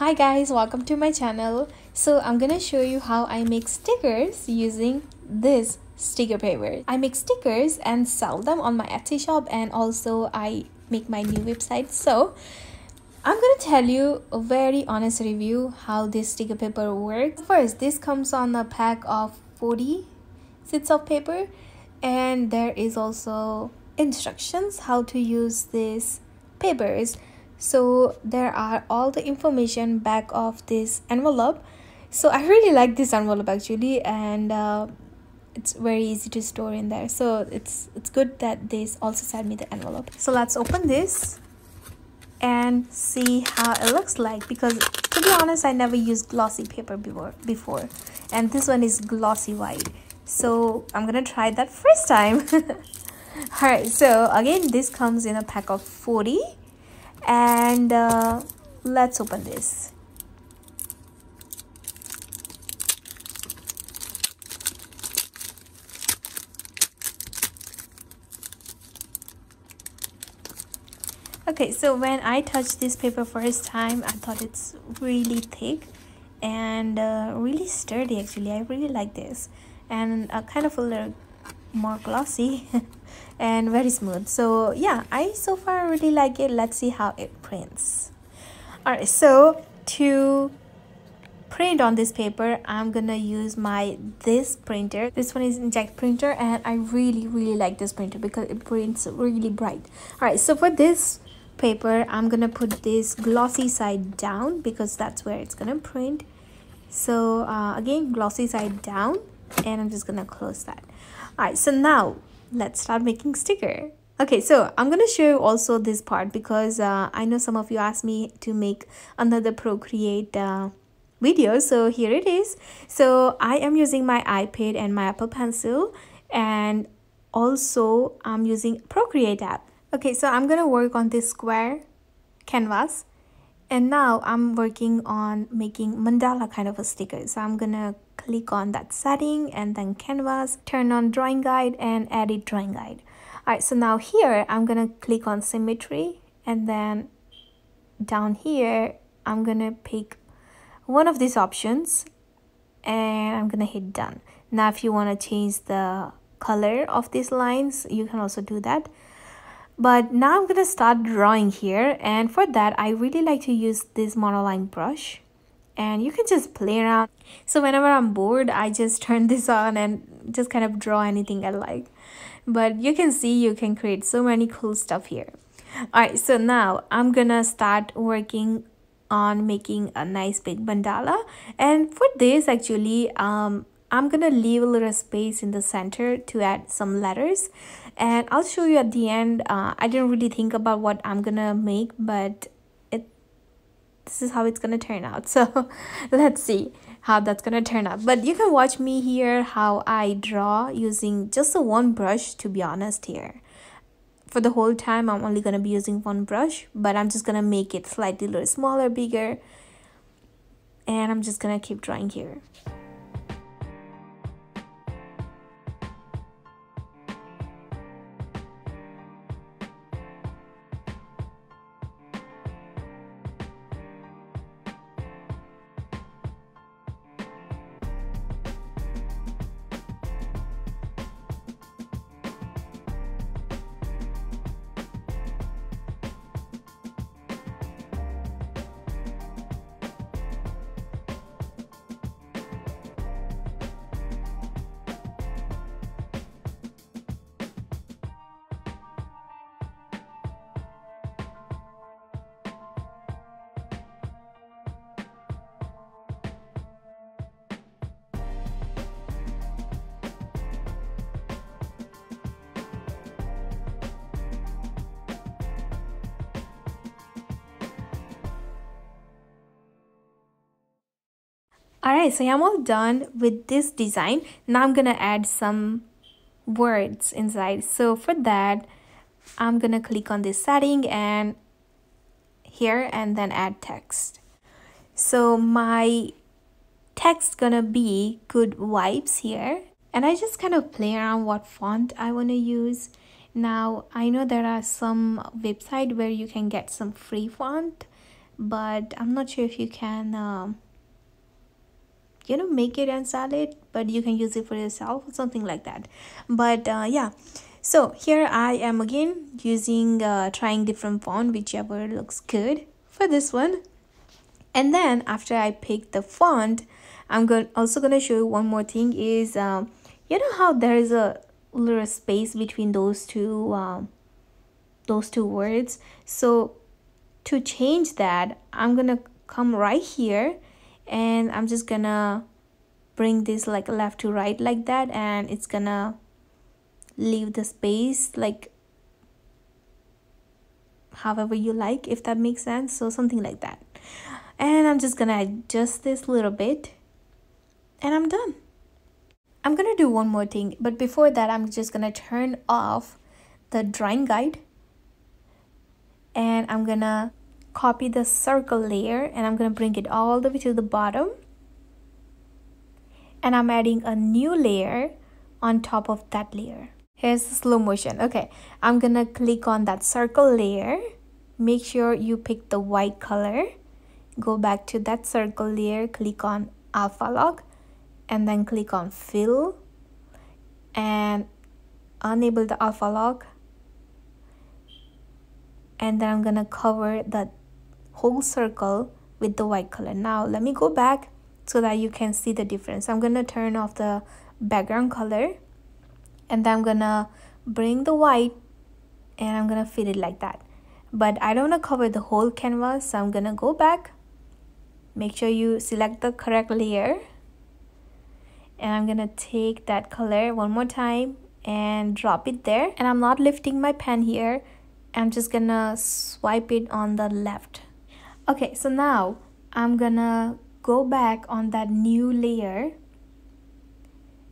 Hi guys, welcome to my channel. So I'm gonna show you how I make stickers using this sticker paper. I make stickers and sell them on my Etsy shop, and also I make my new website. So I'm gonna tell you a very honest review how this sticker paper works. First, this comes on a pack of 40 sheets of paper, and there is also instructions how to use these papers. So there are all the information back of this envelope. So I really like this envelope actually, and it's very easy to store in there. So it's good that they also sent me the envelope. So let's open this and see how it looks like, because to be honest, I never used glossy paper before, and this one is glossy white. So I'm gonna try that first time. Alright, so again, this comes in a pack of 40, and let's open this. Okay, so when I touched this paper first time, I thought it's really thick and really sturdy actually. I really like this, and kind of a little more glossy and very smooth. So yeah, I so far really like it. Let's see how it prints. Alright, so to print on this paper, I'm gonna use this printer. This one is Inkjet printer, and I really like this printer because it prints really bright. Alright, so for this paper, I'm gonna put this glossy side down because that's where it's gonna print. So again, glossy side down, and I'm just gonna close that. Alright, so now let's start making sticker. Okay, so I'm gonna show you also this part because I know some of you asked me to make another Procreate video, so here it is. So I am using my iPad and my Apple Pencil, and also I'm using Procreate app. Okay, so I'm gonna work on this square canvas, and now I'm working on making mandala kind of a sticker. So I'm gonna click on that setting and then canvas, turn on drawing guide and edit drawing guide. Alright, so now here I'm gonna click on symmetry, and then down here I'm gonna pick one of these options and I'm gonna hit done. Now if you want to change the color of these lines, you can also do that. But now I'm gonna start drawing here, and for that I really like to use this monoline brush, and you can just play around. So whenever I'm bored, I just turn this on and just kind of draw anything I like. But you can see you can create so many cool stuff here. Alright, so now I'm gonna start working on making a nice big mandala, and for this actually I'm gonna leave a little space in the center to add some letters, and I'll show you at the end. I didn't really think about what I'm gonna make, but this is how it's gonna turn out. So let's see how that's gonna turn out. But you can watch me here how I draw using just the one brush, to be honest. Here for the whole time I'm only gonna be using one brush, but I'm just gonna make it slightly a little smaller, bigger, and I'm just gonna keep drawing here. Alright, so I'm all done with this design. Now I'm gonna add some words inside. So for that, I'm gonna click on this setting and here, and then add text. So my text gonna be good vibes here, and I just kind of play around what font I want to use. Now I know there are some website where you can get some free font, but I'm not sure if you can you know, make it and sell it, but you can use it for yourself or something like that. But yeah, so here I am again using trying different font, whichever looks good for this one. And then after I pick the font, I'm also gonna show you one more thing is you know how there is a little space between those two words. So to change that, I'm gonna come right here and I'm just gonna bring this like left to right like that, and it's gonna leave the space like however you like, if that makes sense. So something like that. And I'm just gonna adjust this a little bit and I'm done. I'm gonna do one more thing, but before that I'm just gonna turn off the drawing guide, and I'm gonna copy the circle layer and I'm gonna bring it all the way to the bottom, and I'm adding a new layer on top of that layer. Here's the slow motion. Okay, I'm gonna click on that circle layer. Make sure you pick the white color. Go back to that circle layer, click on alpha lock, and then click on fill and enable the alpha lock, and then I'm gonna cover the whole circle with the white color. Now let me go back so that you can see the difference. I'm gonna turn off the background color, and then I'm gonna bring the white and I'm gonna fit it like that. But I don't want to cover the whole canvas, so I'm gonna go back. Make sure you select the correct layer, and I'm gonna take that color one more time and drop it there, and I'm not lifting my pen here. I'm just gonna swipe it on the left. Okay, so now I'm gonna go back on that new layer,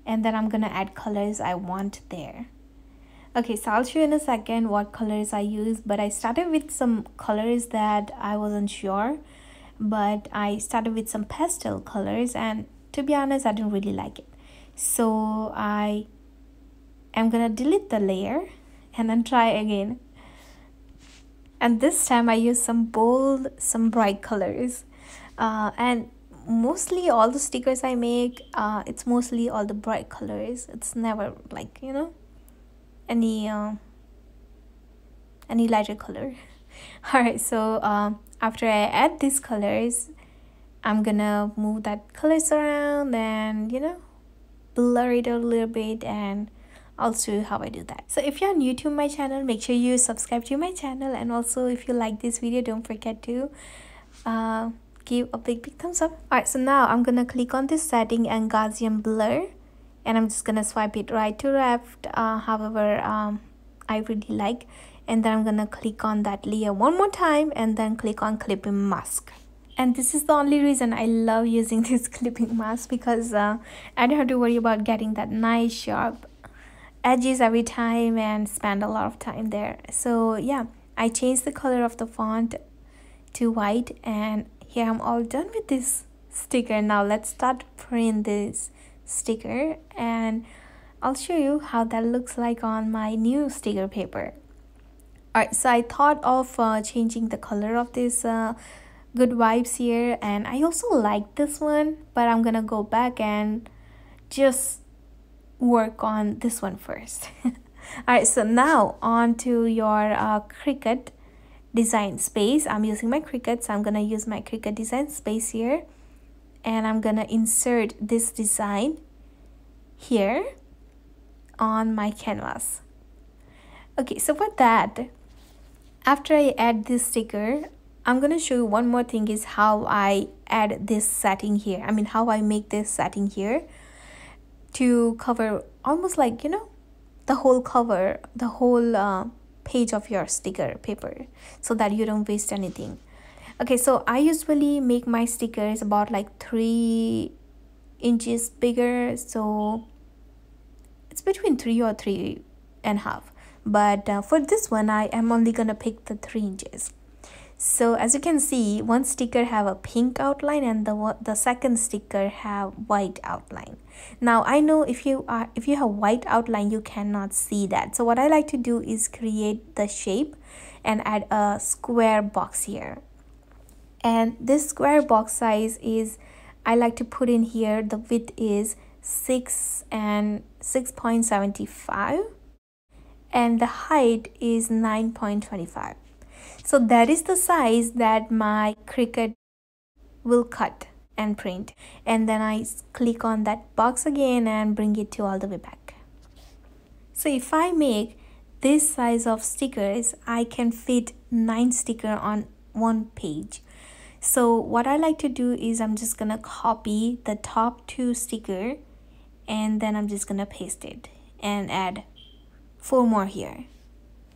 and then I'm gonna add colors I want there. Okay, so I'll show you in a second what colors I use, but I started with some colors that I wasn't sure, but I started with some pastel colors, and to be honest, I didn't really like it. So I am gonna delete the layer and then try again. And this time I use some bold, some bright colors. And mostly all the stickers I make, it's mostly all the bright colors. It's never like, you know, any lighter color. All right, so after I add these colors, I'm gonna move that colors around and, you know, blur it a little bit, and I'll show you how I do that. So if you're new to my channel, make sure you subscribe to my channel, and also if you like this video, don't forget to give a big thumbs up. All right, so now I'm gonna click on this setting and Gaussian blur, and I'm just gonna swipe it right to left, however I really like, and then I'm gonna click on that layer one more time and then click on clipping mask. And this is the only reason I love using this clipping mask, because I don't have to worry about getting that nice sharp edges every time and spend a lot of time there. So yeah, I changed the color of the font to white, and here I'm all done with this sticker. Now let's start print this sticker, and I'll show you how that looks like on my new sticker paper. Alright, so I thought of changing the color of this Good Vibes here, and I also like this one, but I'm gonna go back and just work on this one first. Alright, so now on to your Cricut design space. I'm using my Cricut, so I'm gonna use my Cricut design space here, and I'm gonna insert this design here on my canvas. Okay, so for that, after I add this sticker, I'm gonna show you one more thing is how I add this setting here. I mean, how I make this setting here to cover almost like, you know, the whole cover, the whole page of your sticker paper, so that you don't waste anything. Okay, so I usually make my stickers about like 3 inches bigger, so it's between 3 or 3.5, but for this one I am only gonna pick the 3 inches. So as you can see, one sticker have a pink outline and the second sticker have white outline. Now I know if you have white outline, you cannot see that. So what I like to do is create the shape and add a square box here. And this square box size is, I like to put in here, the width is 6 and 6.75 and the height is 9.25. So that is the size that my Cricut will cut and print. And then I click on that box again and bring it to all the way back. So if I make this size of stickers, I can fit 9 stickers on one page. So what I like to do is I'm just gonna copy the top 2 stickers and then I'm just gonna paste it and add 4 more here.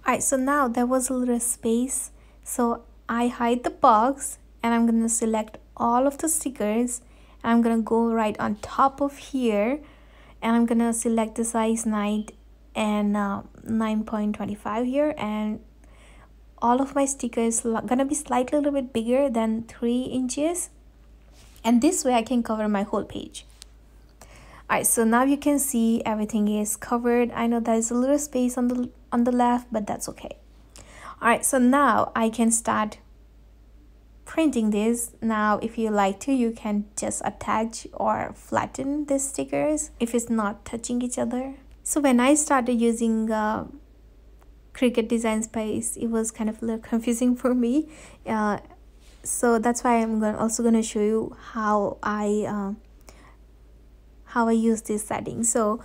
Alright, so now there was a little space, so I hide the box and I'm gonna select all of the stickers and I'm gonna go right on top of here and I'm gonna select the size 9 and 9.25 here, and all of my stickers gonna be slightly a little bit bigger than 3 inches, and this way I can cover my whole page. Alright, so now you can see everything is covered. I know there's a little space on the left, but that's okay. Alright, so now I can start printing this. Now if you like to, you can just attach or flatten these stickers if it's not touching each other. So when I started using Cricut Design Space, it was kind of a little confusing for me, so that's why I'm also going to show you how I use this setting. So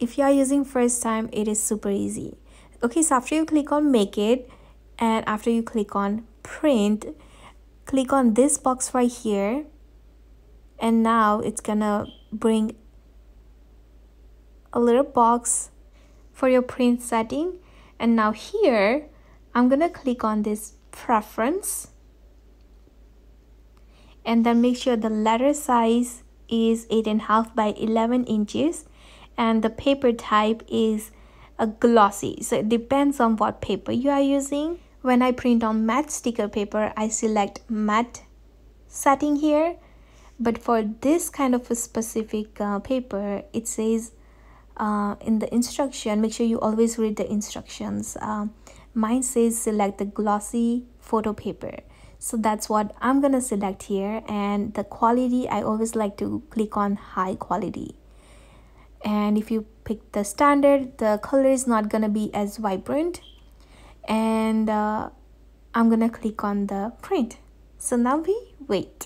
if you are using first time, it is super easy. Okay, so after you click on Make It and after you click on Print, click on this box right here, and now it's gonna bring a little box for your print setting. And now here I'm gonna click on this preference and then make sure the letter size is 8.5 by 11 inches and the paper type is a glossy. So it depends on what paper you are using. When I print on matte sticker paper, I select matte setting here, but for this kind of a specific paper, it says in the instruction, make sure you always read the instructions. Mine says select the glossy photo paper, so that's what I'm gonna select here. And the quality, I always like to click on high quality, and if you pick the standard, the color is not gonna be as vibrant. And I'm gonna click on the print. So now we wait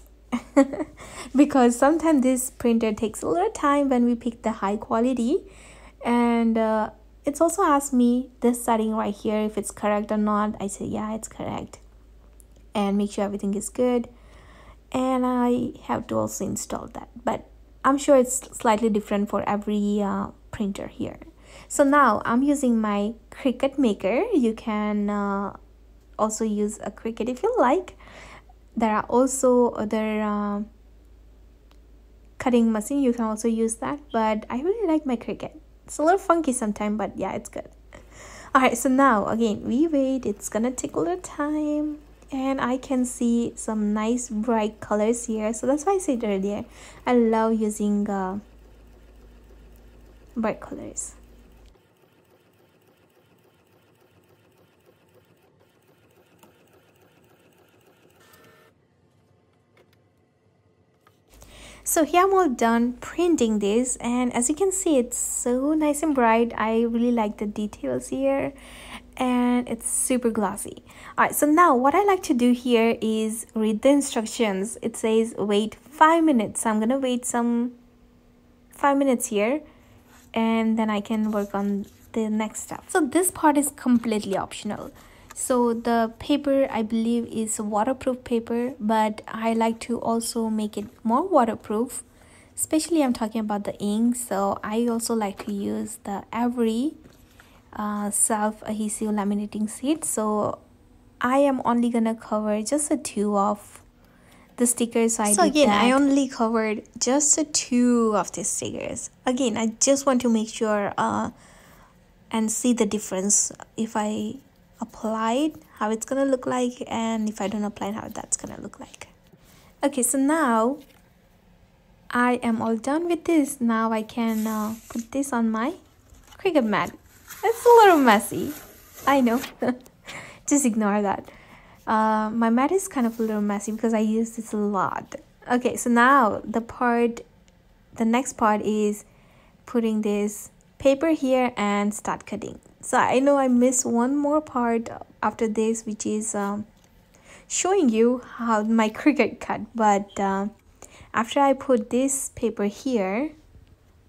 because sometimes this printer takes a little time when we pick the high quality, and it's also asked me this setting right here if it's correct or not. I say yeah, it's correct, and make sure everything is good. And I have to also install that, but I'm sure it's slightly different for every printer here. So now I'm using my Cricut Maker. You can also use a Cricut if you like. There are also other cutting machine, you can also use that, but I really like my Cricut. It's a little funky sometimes, but yeah, it's good. Alright, so now again we wait. It's gonna take a little time, and I can see some nice bright colors here. So that's why I said earlier, I love using bright colors. So here I'm all done printing this, and as you can see, it's so nice and bright. I really like the details here, and it's super glossy. Alright, so now what I like to do here is read the instructions. It says wait 5 minutes, so I'm gonna wait some 5 minutes here, and then I can work on the next step. So this part is completely optional. So the paper, I believe, is waterproof paper, but I like to also make it more waterproof, especially I'm talking about the ink. So I also like to use the Avery self-adhesive laminating sheet. So I am only gonna cover just a 2 of the stickers. So again, I only covered just a 2 of the stickers. Again, I just want to make sure and see the difference if I apply it, how it's gonna look like, and if I don't apply it, how that's gonna look like. Okay, so now I am all done with this. Now I can put this on my Cricut mat. It's a little messy, I know. Just ignore that. My mat is kind of a little messy because I use this a lot. Okay, so now the next part is putting this paper here and start cutting. So I know I missed one more part after this, which is showing you how my Cricut cut. But after I put this paper here,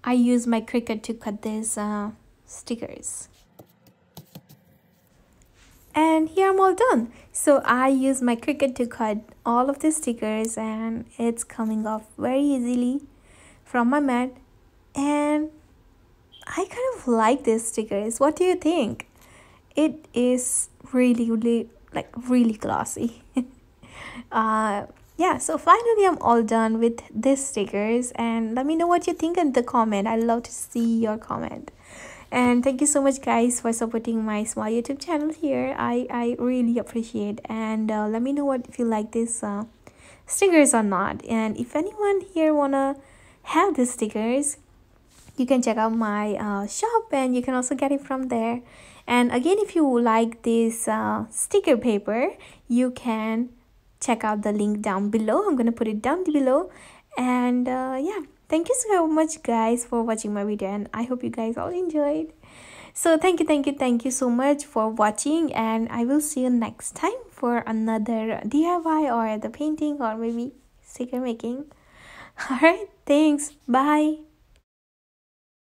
I use my Cricut to cut these stickers. And here I'm all done. So I use my Cricut to cut all of the stickers, and it's coming off very easily from my mat. And I kind of like these stickers. What do you think? It is really really glossy. Yeah, so finally I'm all done with these stickers, and let me know what you think in the comment. I love to see your comment. And thank you so much guys for supporting my small YouTube channel here. I really appreciate. And let me know what if you like these stickers or not. And if anyone here wanna have these stickers, you can check out my shop, and you can also get it from there. And again, if you like this sticker paper, you can check out the link down below. I'm gonna put it down below. And yeah, thank you so much guys for watching my video, and I hope you guys all enjoyed. So thank you so much for watching, and I will see you next time for another DIY or the painting or maybe sticker making. All right, thanks, bye.